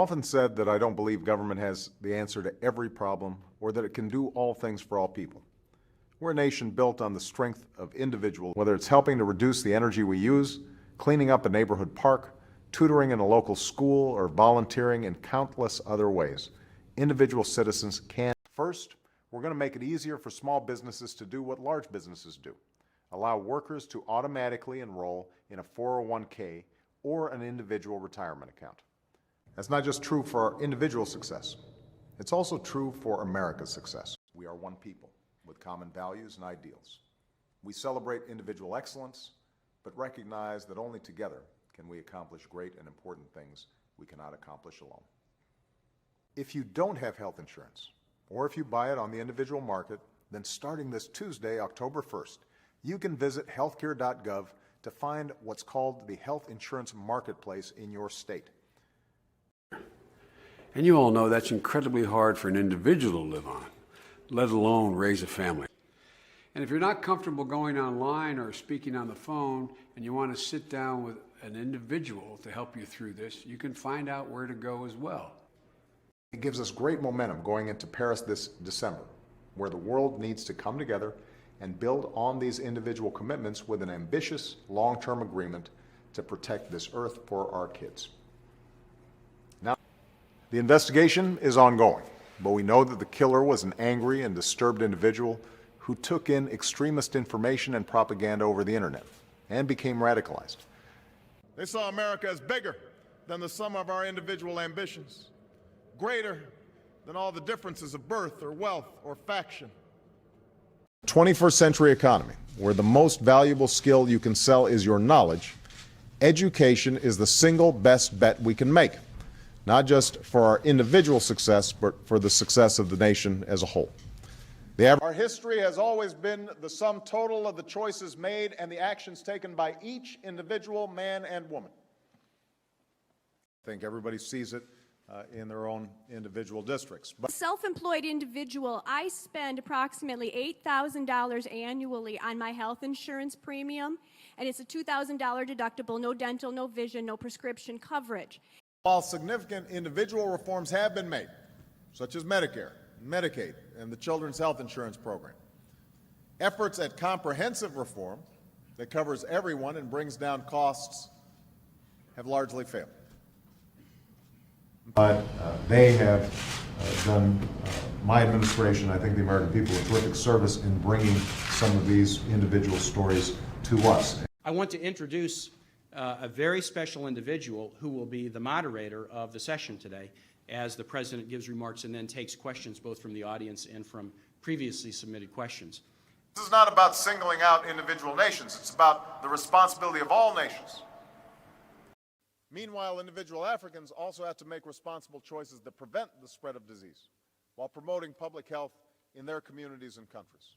often said that I don't believe government has the answer to every problem or that it can do all things for all people. We're a nation built on the strength of individuals, whether it's helping to reduce the energy we use, cleaning up a neighborhood park, tutoring in a local school, or volunteering in countless other ways. Individual citizens can. First, we're going to make it easier for small businesses to do what large businesses do. Allow workers to automatically enroll in a 401k or an individual retirement account. That's not just true for our individual success. It's also true for America's success. We are one people with common values and ideals. We celebrate individual excellence, but recognize that only together can we accomplish great and important things we cannot accomplish alone. If you don't have health insurance, or if you buy it on the individual market, then starting this Tuesday, October 1st, you can visit healthcare.gov to find what's called the health insurance marketplace in your state. And you all know that's incredibly hard for an individual to live on, let alone raise a family. And if you're not comfortable going online or speaking on the phone and you want to sit down with an individual to help you through this, you can find out where to go as well. It gives us great momentum going into Paris this December, where the world needs to come together and build on these individual commitments with an ambitious long-term agreement to protect this earth for our kids. Now, the investigation is ongoing, but we know that the killer was an angry and disturbed individual who took in extremist information and propaganda over the internet and became radicalized. They saw America as bigger than the sum of our individual ambitions, greater than all the differences of birth or wealth or faction. 21st century economy, where the most valuable skill you can sell is your knowledge, education is the single best bet we can make, not just for our individual success, but for the success of the nation as a whole. Our history has always been the sum total of the choices made and the actions taken by each individual man and woman. I think everybody sees it in their own individual districts. But self-employed individual, I spend approximately $8,000 annually on my health insurance premium, and it's a $2,000 deductible, no dental, no vision, no prescription coverage. While significant individual reforms have been made, such as Medicare, Medicaid, and the Children's Health Insurance Program, efforts at comprehensive reform that covers everyone and brings down costs have largely failed. But they have done, my administration, I think the American people, a terrific service in bringing some of these individual stories to us. I want to introduce a very special individual who will be the moderator of the session today as the President gives remarks and then takes questions both from the audience and from previously submitted questions. This is not about singling out individual nations. It's about the responsibility of all nations. Meanwhile, individual Africans also have to make responsible choices that prevent the spread of disease while promoting public health in their communities and countries.